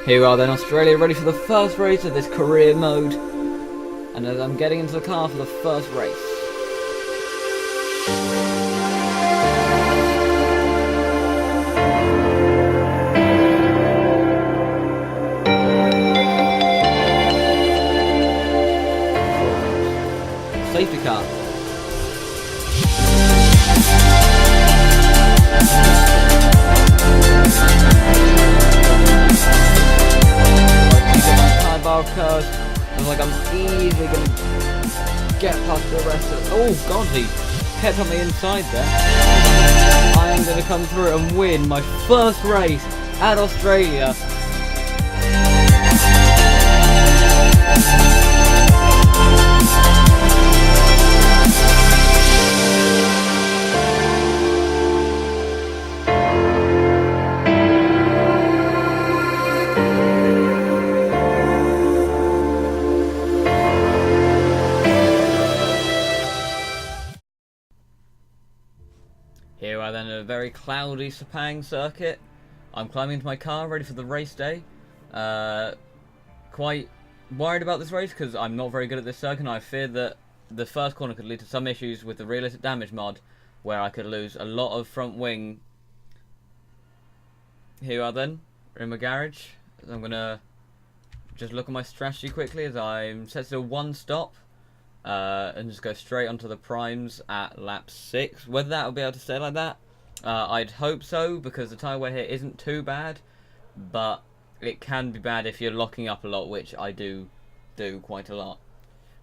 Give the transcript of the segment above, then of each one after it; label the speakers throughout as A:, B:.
A: Here we are then, Australia, ready for the first race of this career mode. And as I'm getting into the car for the first race. Safety car. Bar curves. I was like, I'm easily going to get past the rest of it. Oh god, he kept on the inside there. I am going to come through and win my first race at Australia. Here I then at a very cloudy Sepang circuit. I'm climbing into my car ready for the race day. Quite worried about this race because I'm not very good at this circuit and I fear that the first corner could lead to some issues with the realistic damage mod where I could lose a lot of front wing. Here I then, in my garage. I'm going to just look at my strategy quickly as I'm set to one stop. And just go straight onto the primes at lap 6. Whether that will be able to stay like that, I'd hope so, because the tyre wear here isn't too bad, but it can be bad if you're locking up a lot, which I do quite a lot.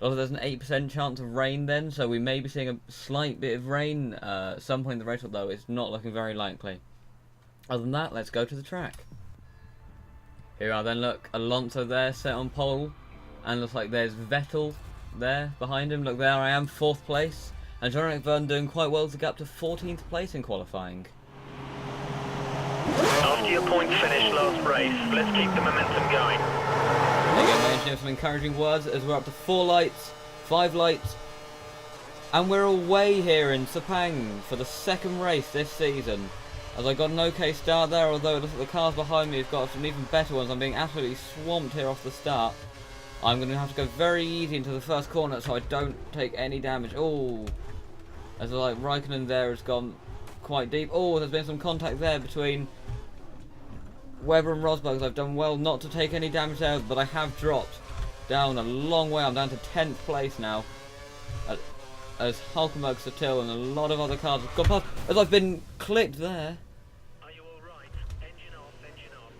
A: Also, there's an 8% chance of rain then, so we may be seeing a slight bit of rain at some point in the race, although it's not looking very likely. Other than that, let's go to the track. Here I then look, Alonso there, set on pole, and looks like there's Vettel there behind him. Look, there I am, 4th place, and John McVern doing quite well to get up to 14th place in qualifying.
B: After your point finish last race, let's keep the momentum going.
A: There you go, my engineer, some encouraging words as we're up to 4 lights, 5 lights, and we're away here in Sepang for the 2nd race this season. As I got an okay start there, although look at the cars behind me have got some even better ones. I'm being absolutely swamped here off the start. I'm going to have to go very easy into the first corner so I don't take any damage. Oh, as like Raikkonen there has gone quite deep. Oh, there's been some contact there between Webber and Rosberg. I've done well not to take any damage there, but I have dropped down a long way. I'm down to 10th place now. As Hulkenberg, Satil and a lot of other cars have gone past. As I've been clipped there.
B: Are you alright? Engine off, engine off.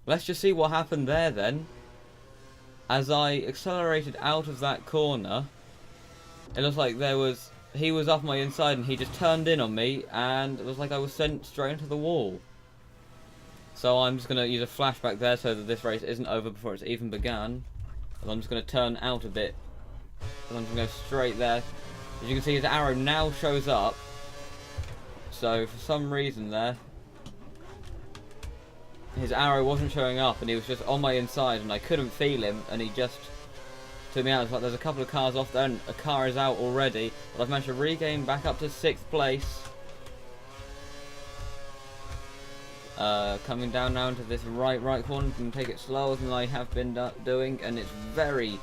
A: Let's just see what happened there then. As I accelerated out of that corner, it looks like he was off my inside and he just turned in on me and it was like I was sent straight into the wall. So I'm just going to use a flashback there so that this race isn't over before it's even begun. And I'm just going to turn out a bit. And I'm just going to go straight there. As you can see, his arrow now shows up. So for some reason there, his arrow wasn't showing up and he was just on my inside and I couldn't feel him and he just took me out. It's like there's a couple of cars off there and a car is out already, but I've managed to regain back up to 6th place. Coming down now into this right corner, and take it slower than I have been doing, and it's very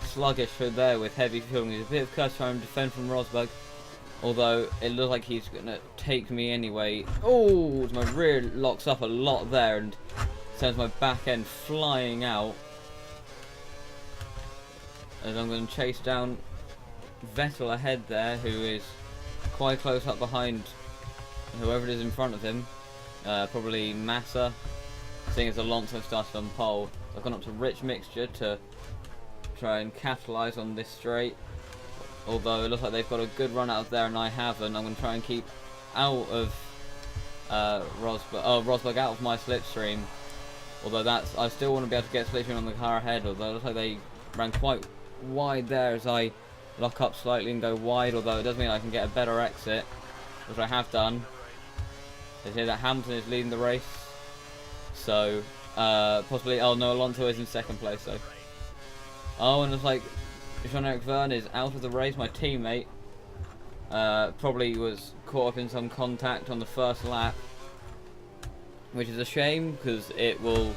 A: sluggish for there with heavy fueling. There's a bit of curse trying to defend from Rosberg, although it looks like he's going to take me anyway. Oh, my rear locks up a lot there and sends my back end flying out. As I'm going to chase down Vettel ahead there, who is quite close up behind whoever it is in front of him. Probably Massa, seeing as Alonso started on pole. So I've gone up to Rich Mixture to try and capitalise on this straight. Although it looks like they've got a good run out of there and I haven't. I'm going to try and keep out of Rosberg out of my slipstream. Although I still want to be able to get slipstream on the car ahead. Although it looks like they ran quite wide there as I lock up slightly and go wide. Although it does mean I can get a better exit, which I have done. You see that Hamilton is leading the race. So possibly, oh no, Alonso is in 2nd place though. Oh, and it's like Jean-Eric Verne is out of the race, my teammate. Probably was caught up in some contact on the first lap. which is a shame because it will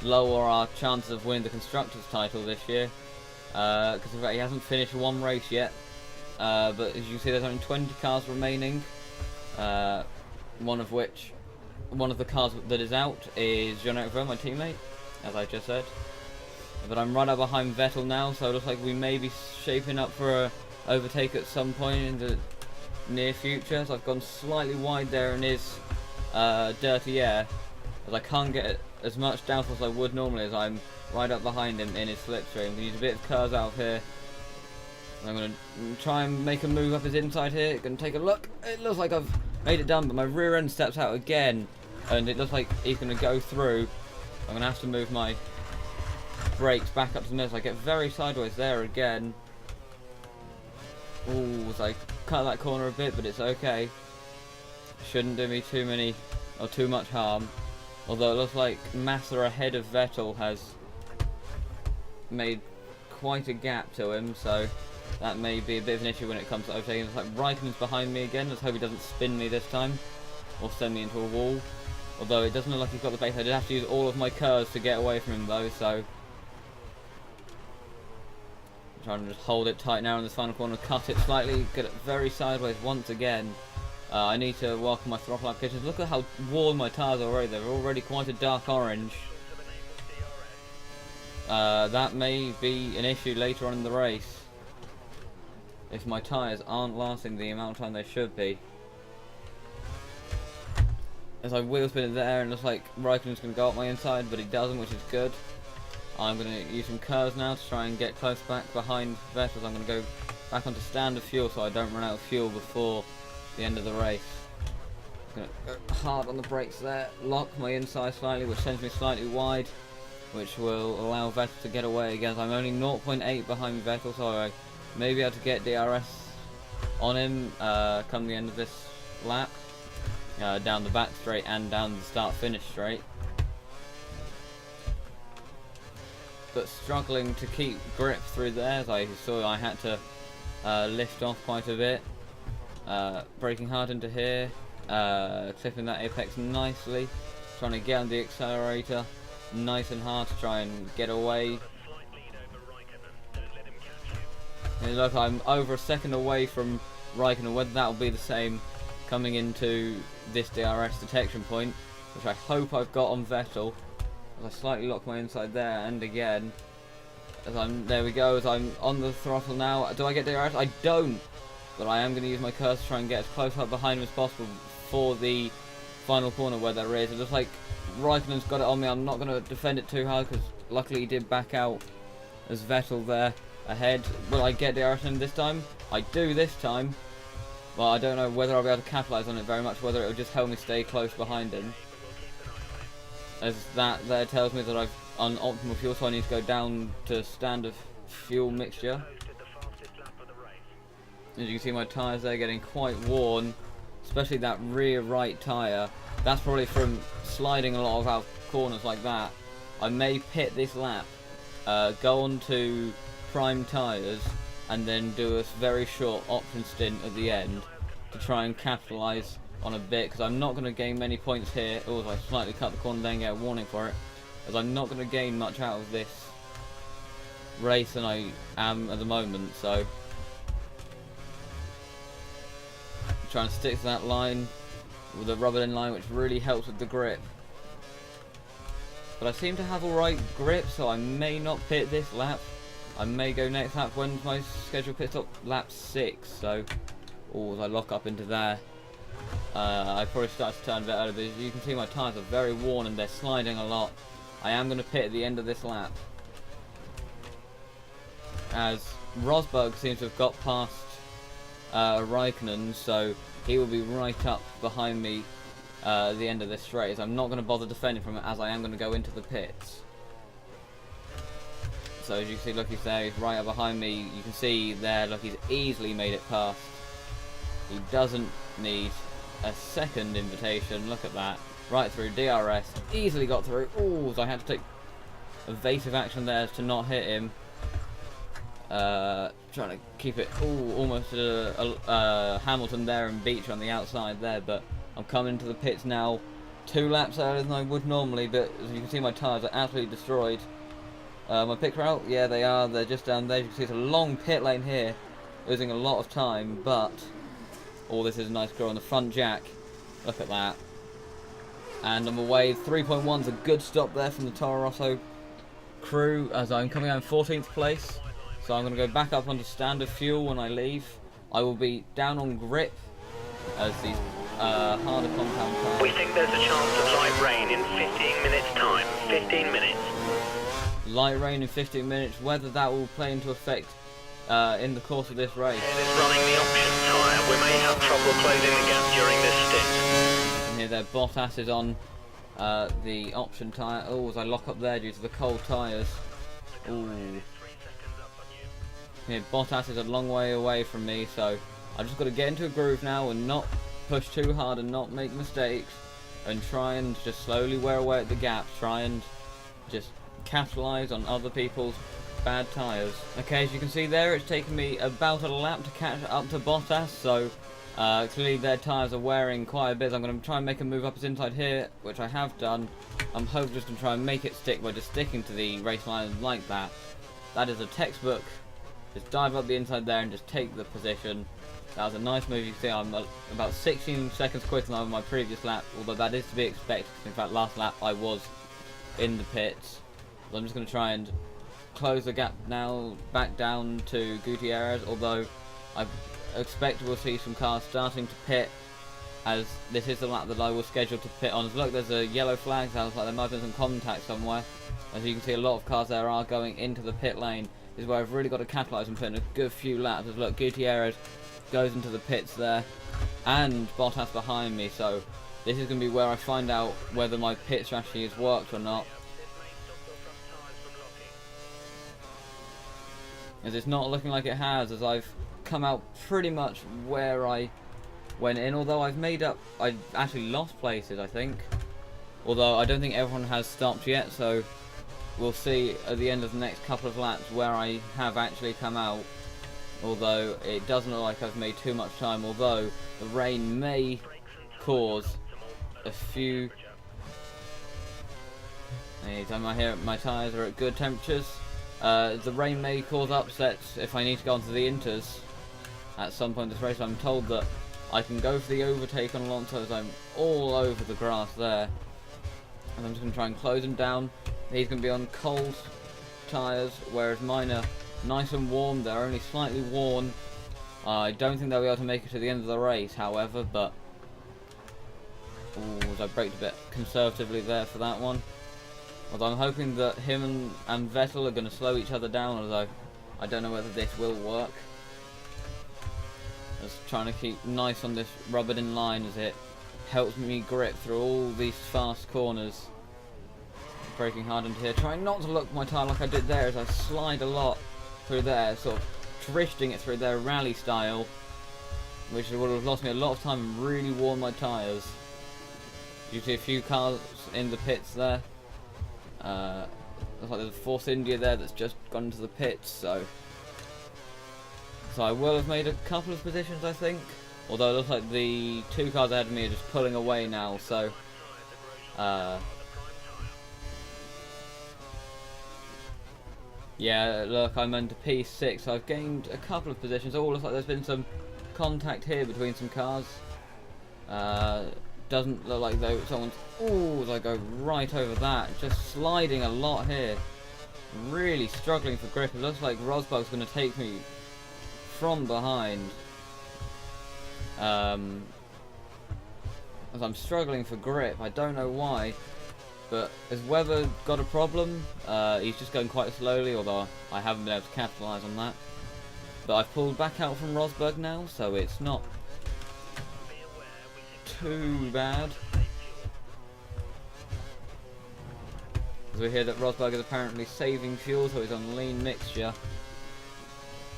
A: lower our chances of winning the Constructors title this year. Because in fact he hasn't finished one race yet. But as you can see, there's only 20 cars remaining. One of the cars that is out is Jonathan, my teammate, as I just said. But I'm right up behind Vettel now, so it looks like we may be shaping up for a overtake at some point in the near future. So I've gone slightly wide there in his dirty air, as I can't get as much downforce as I would normally, as I'm right up behind him in his slipstream. I'm going to use a bit of curves out of here. I'm going to try and make a move up his inside here. Going to take a look. It looks like I've made it done, but my rear end steps out again, and it looks like he's going to go through. I'm going to have to move my brakes back up to the middle. So I get very sideways there again. Ooh, so I cut that corner a bit, but it's okay. Shouldn't do me too much harm. Although it looks like Massa ahead of Vettel has made quite a gap to him, so that may be a bit of an issue when it comes to overtaking. It's like Raikkonen's behind me again. Let's hope he doesn't spin me this time or send me into a wall. Although it doesn't look like he's got the base. I did have to use all of my curves to get away from him though, so I'm trying to just hold it tight now in this final corner, cut it slightly, get it very sideways once again. I need to work on my throttle applications. Look at how worn my tyres are already. They're already quite a dark orange. That may be an issue later on in the race if my tyres aren't lasting the amount of time they should be. As I wheel spin it there, and it looks like Raikkonen's going to go up my inside, but he doesn't, which is good. I'm going to use some curves now to try and get close back behind Vettel. I'm going to go back onto standard fuel so I don't run out of fuel before the end of the race. I'm going to go hard on the brakes there, lock my inside slightly, which sends me slightly wide, which will allow Vettel to get away again. I'm only 0.8 behind Vettel, so I may be able to get DRS on him come the end of this lap, down the back straight and down the start-finish straight. But struggling to keep grip through there, as I saw I had to lift off quite a bit. Braking hard into here, clipping that apex nicely, trying to get on the accelerator nice and hard to try and get away. And look, I'm over a second away from Raikkonen, whether that will be the same coming into this DRS detection point, which I hope I've got on Vettel. As I slightly lock my inside there, and again, there we go, as I'm on the throttle now. Do I get DRS? I don't, but I am going to use my curves to try and get as close up behind him as possible for the final corner where there is. It looks like Raikkonen's got it on me. I'm not going to defend it too hard because luckily he did back out as Vettel there ahead. Will I get DRS in this time? I do this time. Well, I don't know whether I'll be able to capitalise on it very much, whether it will just help me stay close behind him. As that there tells me that I've on optimal fuel, so I need to go down to standard fuel mixture. As you can see, my tyres there getting quite worn, especially that rear right tyre. That's probably from sliding a lot of our corners like that. I may pit this lap, go on to prime tyres, and then do a very short option stint at the end to try and capitalise on a bit, because I'm not going to gain many points here. Oh, I slightly cut the corner, then get a warning for it, as I'm not going to gain much out of this race than I am at the moment. So trying to stick to that line with the rubber in line, which really helps with the grip. But I seem to have alright grip, so I may not pit this lap. I may go next lap. When's my scheduled pit stop? Lap 6. So, as I lock up into there, I probably started to turn a bit early, but as you can see, my tyres are very worn and they're sliding a lot. I am going to pit at the end of this lap, as Rosberg seems to have got past Raikkonen, so he will be right up behind me at the end of this race. I'm not going to bother defending from it, as I am going to go into the pits. So as you can see, look, he's there, he's right up behind me. You can see there, look, he's easily made it past. He doesn't need a second invitation. Look at that, right through DRS, easily got through. So I had to take evasive action there to not hit him. Trying to keep it almost Hamilton there and Beach on the outside there, but I'm coming into the pits now. 2 laps earlier than I would normally, but as you can see, my tyres are absolutely destroyed. My pits are out, yeah they are, they're just down there. You can see it's a long pit lane here, losing a lot of time, but all this is a nice grow on the front jack. Look at that. And I'm away. 3.1's a good stop there from the Toro Rosso crew, as I'm coming out in 14th place. So I'm going to go back up onto standard fuel when I leave. I will be down on grip as these harder compound tyres.
B: We think there's a chance of light rain in 15 minutes time. 15 minutes.
A: Light rain in 15 minutes, whether that will play into effect in the course of this race.
B: It is running the option tyre. We may have trouble closing the gap during this stint.
A: And here there, Bottas is on the option tyre. Oh, as I lock up there due to the cold tyres. Ooh. Here, Bottas is a long way away from me, so I've just got to get into a groove now and not push too hard and not make mistakes, and try and just slowly wear away at the gaps, try and just capitalise on other people's bad tyres. Okay, as you can see there, it's taken me about a lap to catch up to Bottas, so clearly their tyres are wearing quite a bit. I'm going to try and make a move up his inside here, which I have done. I'm hoping just to try and make it stick by just sticking to the race line like that. That is a textbook. Just dive up the inside there and just take the position. That was a nice move. You can see I'm about 16 seconds quicker than I was my previous lap, although that is to be expected. In fact, last lap I was in the pits. So I'm just going to try and close the gap now back down to Gutierrez, although I expect we'll see some cars starting to pit, as this is the lap that I was scheduled to pit on. Look, there's a yellow flag. Sounds like there might have been some contact somewhere. As you can see, a lot of cars there are going into the pit lane. This is where I've really got to capitalise and put in a good few laps. As look, Gutierrez goes into the pits there, and Bottas behind me, so this is going to be where I find out whether my pit strategy has worked or not. As it's not looking like it has, as I've come out pretty much where I went in, although I've actually lost places, I think. Although I don't think everyone has stopped yet, so we'll see at the end of the next couple of laps where I have actually come out. Although it doesn't look like I've made too much time, although the rain may cause a few... Anytime I hear my tyres are at good temperatures. The rain may cause upsets if I need to go onto the inters at some point in this race. I'm told that I can go for the overtake on Alonso as I'm all over the grass there. And I'm just going to try and close him down. He's going to be on cold tyres, whereas mine are nice and warm. They're only slightly worn. I don't think they'll be able to make it to the end of the race, however, but... Ooh, as I braked a bit conservatively there for that one. Although I'm hoping that him and Vettel are going to slow each other down, although I don't know whether this will work. Just trying to keep nice on this rubbered in line as it helps me grip through all these fast corners. Braking hard into here, trying not to look my tyre like I did there as I slide a lot through there, sort of drifting it through their rally style, which would have lost me a lot of time and really worn my tyres. You see a few cars in the pits there. Looks like there's a Force India there that's just gone into the pits, so I will have made a couple of positions, I think. Although it looks like the 2 cars ahead of me are just pulling away now, so yeah, look, I'm into P6, so I've gained a couple of positions. Oh, looks like there's been some contact here between some cars. Doesn't look like though someone's... Ooh, as I go right over that. Just sliding a lot here. Really struggling for grip. It looks like Rosberg's going to take me from behind. As I'm struggling for grip. I don't know why. But has Weber got a problem? He's just going quite slowly, although I haven't been able to capitalise on that. But I've pulled back out from Rosberg now, so it's not too bad. As we hear that Rosberg is apparently saving fuel, so he's on lean mixture.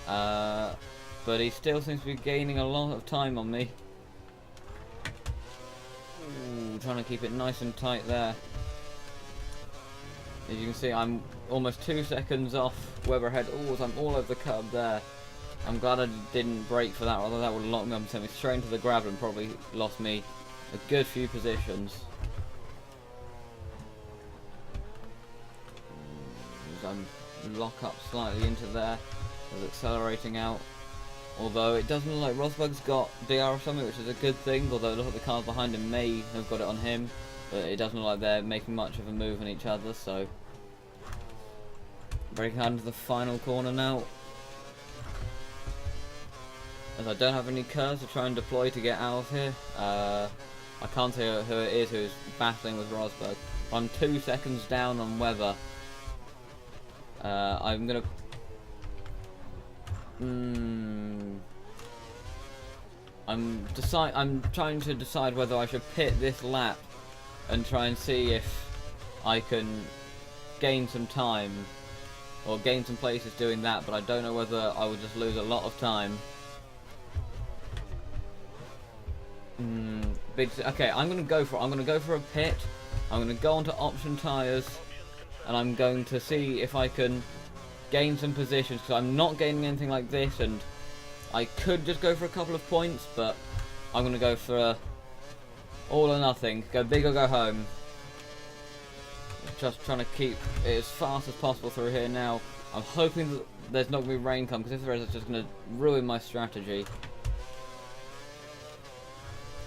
A: But he still seems to be gaining a lot of time on me. Ooh, trying to keep it nice and tight there. As you can see, I'm almost 2 seconds off Weber ahead. Oh, I'm all over the curb there. I'm glad I didn't brake for that, although that would have locked me up and sent me straight into the gravel and probably lost me a good few positions. as I'm lock up slightly into there. I was accelerating out. Although it doesn't look like Rosberg's got DR or something, which is a good thing. Although look at the cars behind him may have got it on him, but it doesn't look like they're making much of a move on each other. So breaking out into the final corner now. As I don't have any curves to try and deploy to get out of here. I can't say who it is who's battling with Rosberg. I'm 2 seconds down on Webber. I'm gonna. I'm trying to decide whether I should pit this lap and try and see if I can gain some time or gain some places doing that. But I don't know whether I will just lose a lot of time. Okay, I'm gonna go for a pit. I'm gonna go onto option tyres, and I'm going to see if I can gain some positions, because I'm not gaining anything like this, and I could just go for a couple of points, but I'm gonna go for all or nothing. Go big or go home. Just trying to keep it as fast as possible through here now. I'm hoping that there's not gonna be rain come, because if there is, it's just gonna ruin my strategy.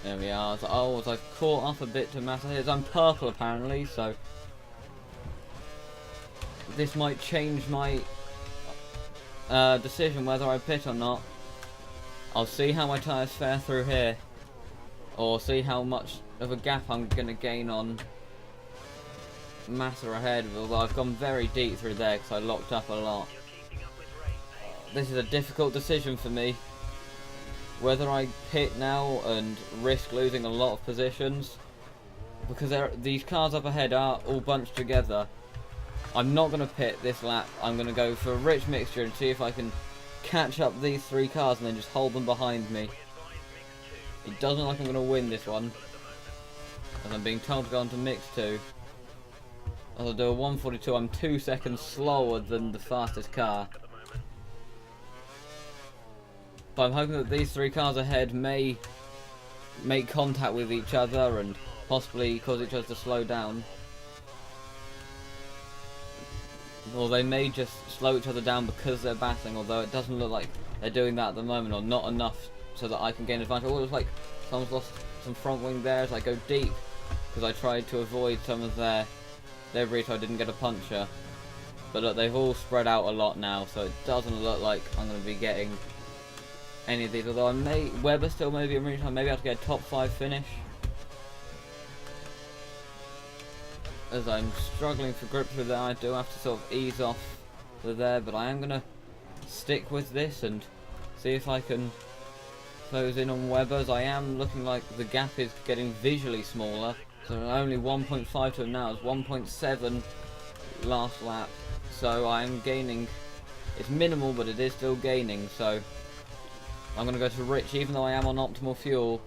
A: There we are. So, as I've caught up a bit to Massa here. I'm purple apparently, so this might change my decision whether I pit or not. I'll see how my tyres fare through here, or see how much of a gap I'm going to gain on Massa ahead. Although I've gone very deep through there because I locked up a lot. This is a difficult decision for me. Whether I pit now and risk losing a lot of positions, because these cars up ahead are all bunched together. I'm not going to pit this lap. I'm going to go for a rich mixture and see if I can catch up these 3 cars and then just hold them behind me. It doesn't look like I'm going to win this one, as I'm being told to go on to mix 2. As I do a 142, I'm 2 seconds slower than the fastest car. But I'm hoping that these 3 cars ahead may make contact with each other and possibly cause each other to slow down. Or they may just slow each other down because they're battling, although it doesn't look like they're doing that at the moment, or not enough so that I can gain advantage. Oh, it looks like someone's lost some front wing there as I go deep, because I tried to avoid some of their debris so I didn't get a puncture. But look, they've all spread out a lot now, so it doesn't look like I'm going to be getting any of these, although Webber still may be in reach. I may be able to get a top 5 finish. As I'm struggling for grip through there, I do have to sort of ease off through there, but I am going to stick with this and see if I can close in on Webber's. I am looking like the gap is getting visually smaller, so only 1.5 to him now. It's 1.7 last lap, so I am gaining. It's minimal, but it is still gaining, so I'm going to go to rich, even though I am on optimal fuel.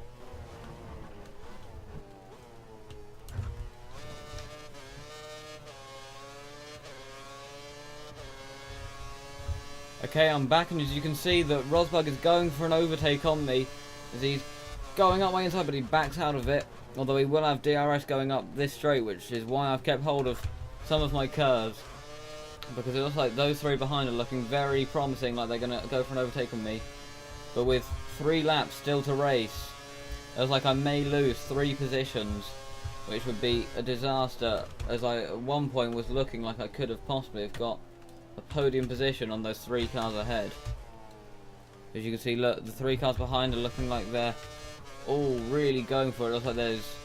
A: Okay, I'm back, and as you can see that Rosberg is going for an overtake on me, as he's going up my inside, but he backs out of it. Although he will have DRS going up this straight, which is why I've kept hold of some of my curves, because it looks like those 3 behind are looking very promising, like they're going to go for an overtake on me. But with 3 laps still to race, it looks like I may lose 3 positions, which would be a disaster, as I at one point was looking like I could have possibly have got a podium position on those 3 cars ahead. As you can see, look, the 3 cars behind are looking like they're all really going for it. It looks like there's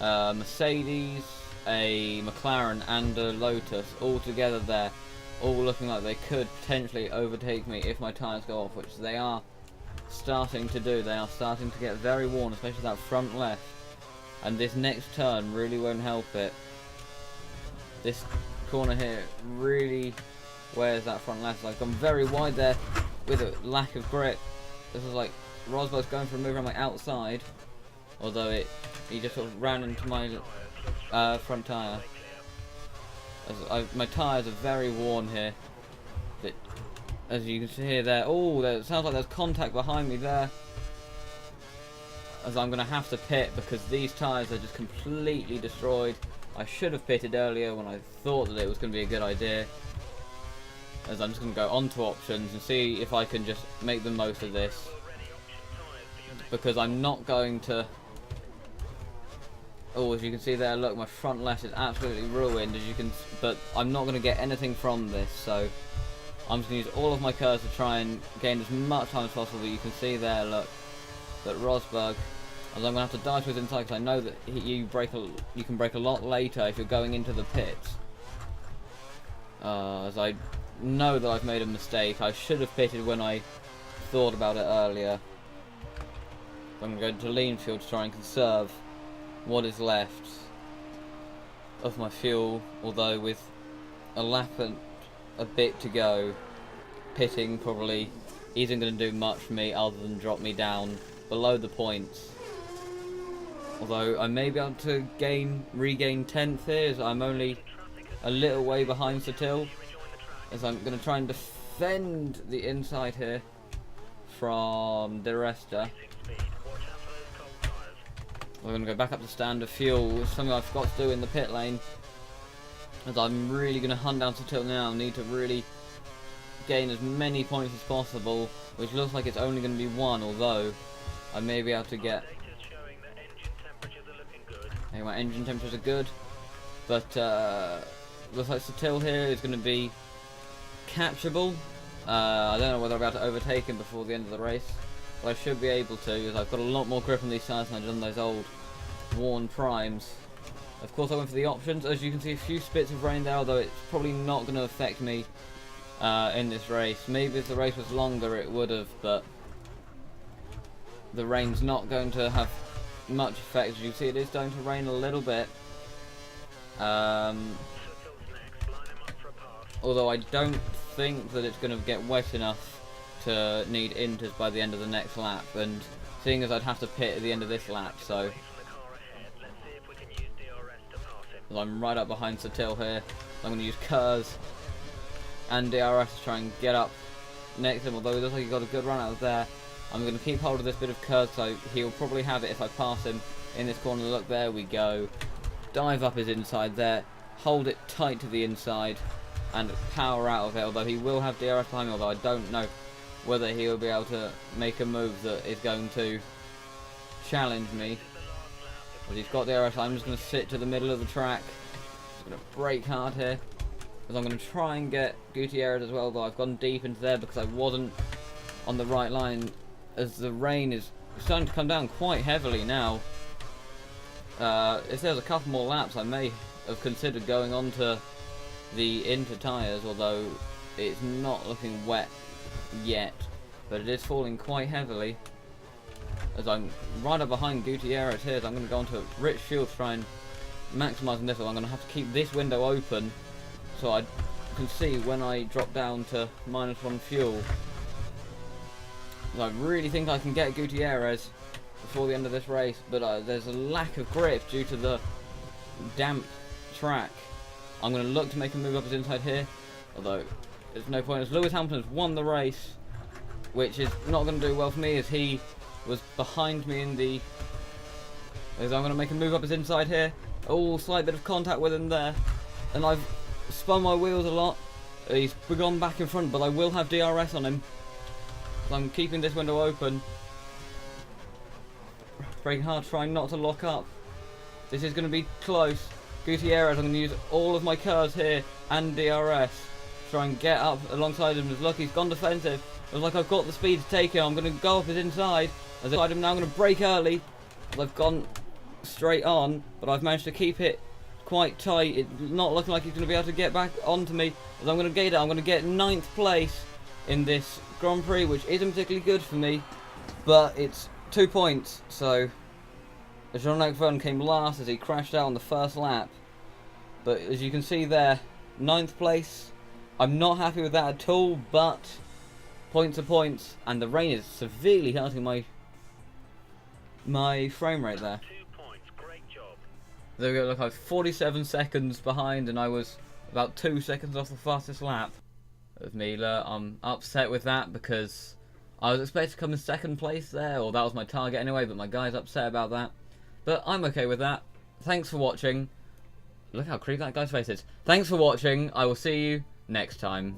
A: a Mercedes, a McLaren and a Lotus all together there, all looking like they could potentially overtake me if my tyres go off, which they are starting to do. They are starting to get very worn, especially that front left, and this next turn really won't help it. This corner here really wears that front left. I've gone very wide there with a lack of grip. This is like Rosberg's going for a move around my outside, although he just sort of ran into my front tyre. My tyres are very worn here. As you can see here, there. Oh, it sounds like there's contact behind me there. As I'm going to have to pit because these tyres are just completely destroyed. I should have pitted earlier when I thought that it was going to be a good idea. as I'm just going to go on to options and see if I can just make the most of this, because I'm not going to... Oh, as you can see there, look, my front lash is absolutely ruined, but I'm not going to get anything from this, so I'm just going to use all of my curves to try and gain as much time as possible. You can see there, look, that Rosberg, as I'm going to have to dive to his inside, because I know that you can brake a lot later if you're going into the pits. As I know that I've made a mistake. I should have pitted when I thought about it earlier. I'm going to go to lean fuel to try and conserve what is left of my fuel, although with a lap and a bit to go, pitting probably isn't going to do much for me other than drop me down below the points. Although I may be able to regain 10th here, as I'm only a little way behind Satil, as I'm going to try and defend the inside here from De Resta. We're going to go back up to standard fuel, something I forgot to do in the pit lane, as I'm really going to hunt down Satil now. I need to really gain as many points as possible, which looks like it's only going to be one, although I may be able to get... Hey, my engine temperatures are good, but looks like Satil here is going to be catchable. I don't know whether I'll be able to overtake him before the end of the race, but I should be able to, as I've got a lot more grip on these tyres than I've done those old worn primes. Of course I went for the options. As you can see, a few spits of rain there, although it's probably not going to affect me in this race. Maybe if the race was longer it would have, but the rain's not going to have much effect. As you see, it is starting to rain a little bit. Although I don't think that it's going to get wet enough to need inters by the end of the next lap, and seeing as I'd have to pit at the end of this lap, so I'm right up behind Satil here. I'm going to use Kurz and DRS to try and get up next to him, although it looks like he got a good run out of there. I'm going to keep hold of this bit of Kurz, so he'll probably have it if I pass him in this corner. Look, there we go. Dive up his inside there, hold it tight to the inside, and power out of it, although he will have DRS behind me, although I don't know whether he will be able to make a move that is going to challenge me. But he's got DRS, I'm just going to sit to the middle of the track. Just going to brake hard here, because I'm going to try and get Gutierrez as well, though I've gone deep into there because I wasn't on the right line, as the rain is starting to come down quite heavily now. If there's a couple more laps, I may have considered going on to the inter tyres, although it's not looking wet yet, but it is falling quite heavily. As I'm right up behind Gutierrez here, so I'm going to go onto rich fuel to try and maximise this. I'm going to have to keep this window open so I can see when I drop down to -1 fuel. So I really think I can get Gutierrez before the end of this race, but there's a lack of grip due to the damp track. I'm going to look to make a move up his inside here, although there's no point, as Lewis Hamilton has won the race, which is not going to do well for me, as he was behind me in the... As I'm going to make a move up his inside here. Oh, slight bit of contact with him there, and I've spun my wheels a lot. He's gone back in front, but I will have DRS on him, so I'm keeping this window open. Braking hard, trying not to lock up. This is going to be close. Gutierrez, I'm going to use all of my curves here and DRS. Try and get up alongside him. As look, he's gone defensive. Looks like I've got the speed to take him. I'm going to go up his inside. As I him now, I'm going to brake early. As I've gone straight on, but I've managed to keep it quite tight. It's not looking like he's going to be able to get back onto me. As I'm going to get it, I'm going to get 9th place in this Grand Prix, which isn't particularly good for me, but it's 2 points. So Jean-Luc Vergne came last as he crashed out on the first lap, but as you can see there, 9th place. I'm not happy with that at all, but points are points, and the rain is severely hurting my frame rate there.
B: 2 points, great job.
A: There we go, look, I was 47 seconds behind, and I was about 2 seconds off the fastest lap of Mila. I'm upset with that because I was expected to come in 2nd place there, or that was my target anyway, but my guy's upset about that. But I'm okay with that. Thanks for watching. Look how creepy that guy's face is. Thanks for watching. I will see you next time.